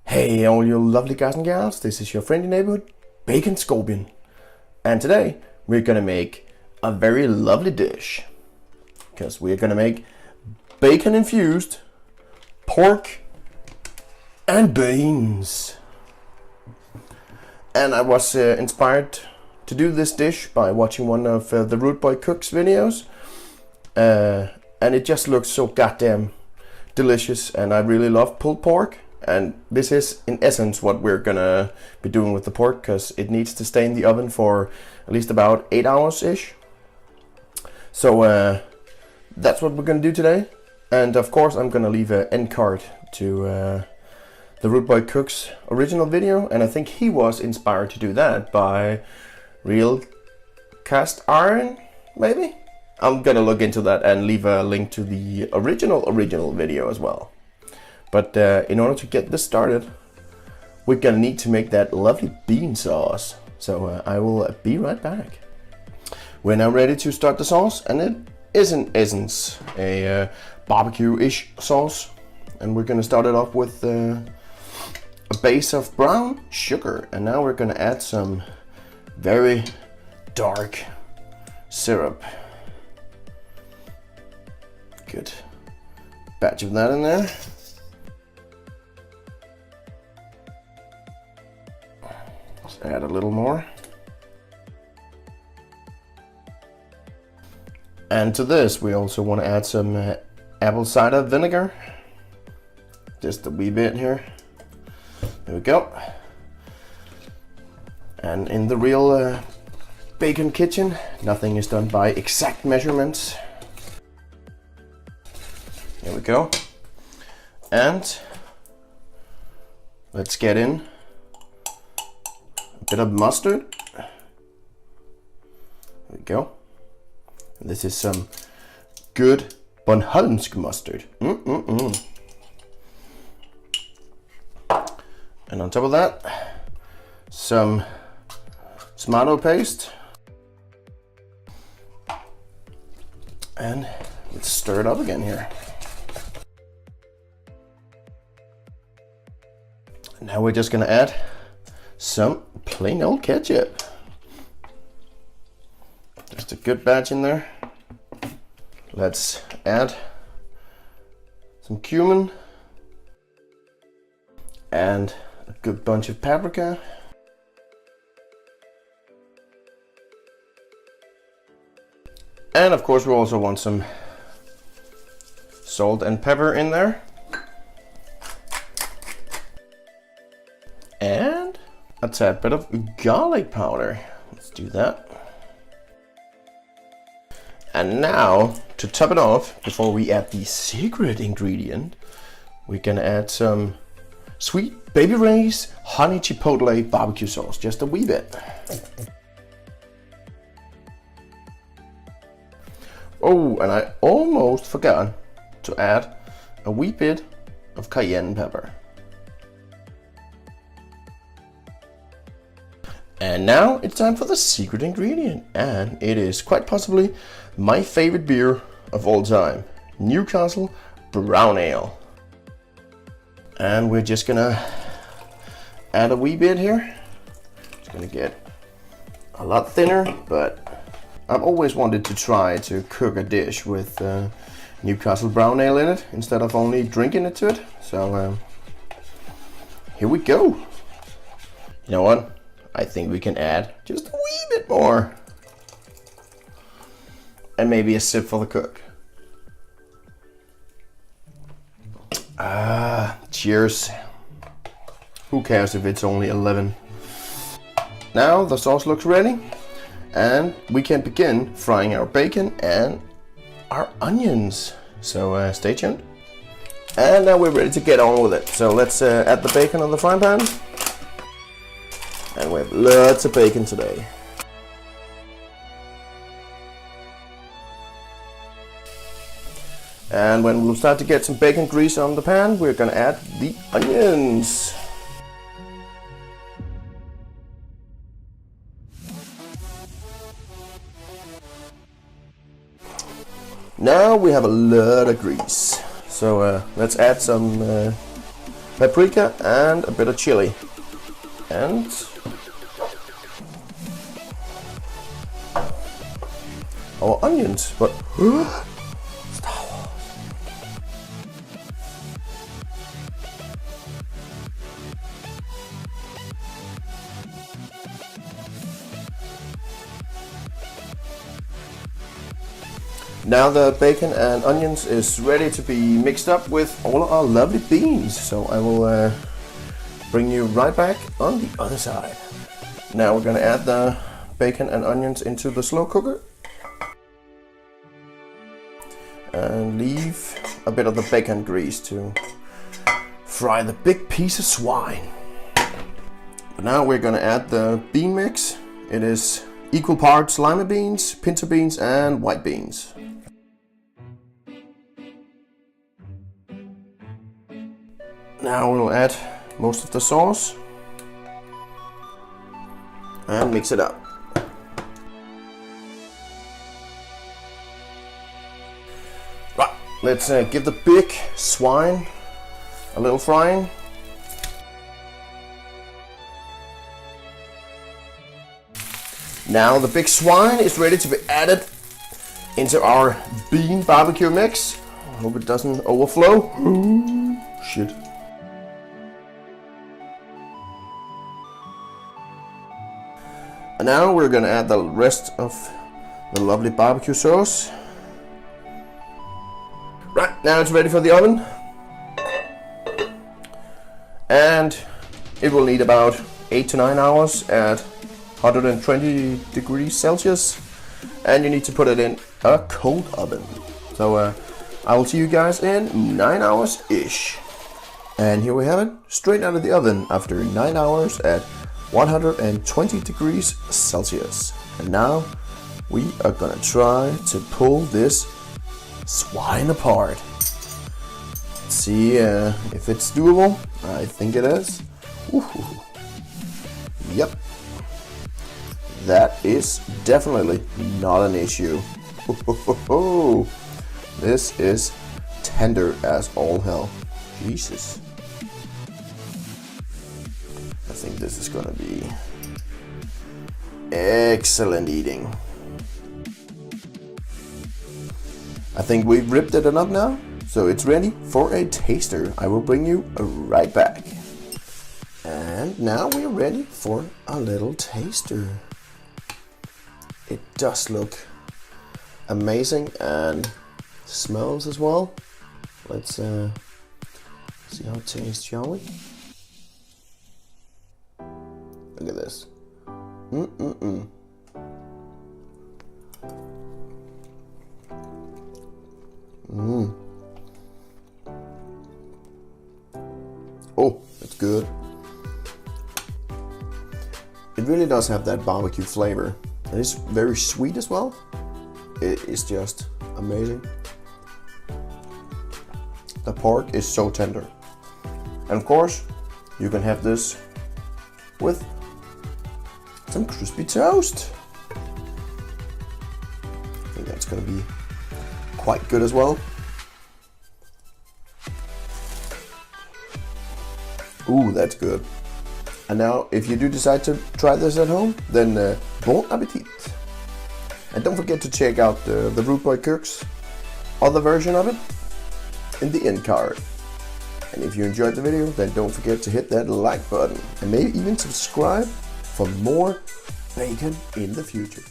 Hey all you lovely guys and gals, this is your friendly neighborhood BBQ and today we're gonna make a very lovely dish because we're gonna make bacon infused pork and beans. And I was inspired to do this dish by watching one of the Rude Boy Cooks videos, and it just looks so goddamn delicious, and I really love pulled pork. And this is in essence what we're gonna be doing with the pork, because it needs to stay in the oven for at least about 8 hours ish. So that's what we're gonna do today. And of course I'm gonna leave an end card to the Rude Boy Cooks original video, and I think he was inspired to do that by Real Cast Iron, maybe? I'm gonna look into that and leave a link to the original video as well. But in order to get this started, we're gonna need to make that lovely bean sauce. So I will be right back. We're now ready to start the sauce, and it is in essence a barbecue-ish sauce. And we're gonna start it off with a base of brown sugar, and now we're gonna add some very dark syrup. Good batch of that in there. Let's add a little more. And to this we also want to add some apple cider vinegar. Just a wee bit here. There we go. And in the real bacon kitchen, nothing is done by exact measurements. There we go. And let's get in a bit of mustard. There we go. And this is some good Bornholmsk mustard. And on top of that, some tomato paste. And let's stir it up again here. And now we're just gonna add some plain old ketchup. Just a good batch in there. Let's add some cumin and a good bunch of paprika. And of course we also want some salt and pepper in there. And a tad bit of garlic powder. Let's do that. And now, to top it off, before we add the secret ingredient, we're gonna add some sweet Baby Ray's honey chipotle barbecue sauce, just a wee bit. Oh, and I almost forgot to add a wee bit of cayenne pepper. And now it's time for the secret ingredient, and it is quite possibly my favorite beer of all time, Newcastle Brown Ale. And we're just gonna add a wee bit here. It's gonna get a lot thinner, but I've always wanted to try to cook a dish with Newcastle Brown Ale in it instead of only drinking it to it. So here we go. You know what? I think we can add just a wee bit more. And maybe a sip for the cook. Cheers. Who cares if it's only 11? Now the sauce looks ready, and we can begin frying our bacon and our onions. So stay tuned. And now we're ready to get on with it. So let's add the bacon on the frying pan. And we have lots of bacon today. And when we'll start to get some bacon grease on the pan, we're gonna add the onions. Now we have a lot of grease. So let's add some paprika, and a bit of chili. And our onions, but Star Wars. Now the bacon and onions is ready to be mixed up with all our lovely beans. So I will bring you right back on the other side. Now we're gonna add the bacon and onions into the slow cooker. And leave a bit of the bacon grease to fry the big piece of swine. But now we're gonna add the bean mix. It is equal parts lima beans, pinto beans, and white beans. Now we'll add most of the sauce and mix it up. Right, let's give the big swine a little frying. Now the big swine is ready to be added into our bean barbecue mix. I hope it doesn't overflow. Ooh, shit. And now we're gonna add the rest of the lovely barbecue sauce. Right, now it's ready for the oven. And it will need about 8 to 9 hours at 120 degrees Celsius. And you need to put it in a cold oven. So I will see you guys in 9 hours-ish. And here we have it, straight out of the oven after 9 hours at 120 degrees Celsius. And now we are gonna try to pull this swine apart. Let's see if it's doable. I think it is. Ooh. Yep. That is definitely not an issue. This is tender as all hell. Jesus. I think this is gonna be excellent eating. I think we've ripped it enough now, so it's ready for a taster. I will bring you right back. And now we're ready for a little taster. It does look amazing and smells as well. Let's see how it tastes, shall we? Look at this. Oh, it's good. It really does have that barbecue flavor. And it's very sweet as well. It is just amazing. The pork is so tender. And of course, you can have this with some crispy toast. I think that's gonna be quite good as well. Ooh, that's good. And now, if you do decide to try this at home, then bon appetit. And don't forget to check out the Rude Boy Cooks other version of it in the end card. And if you enjoyed the video, then don't forget to hit that like button and maybe even subscribe for more bacon in the future.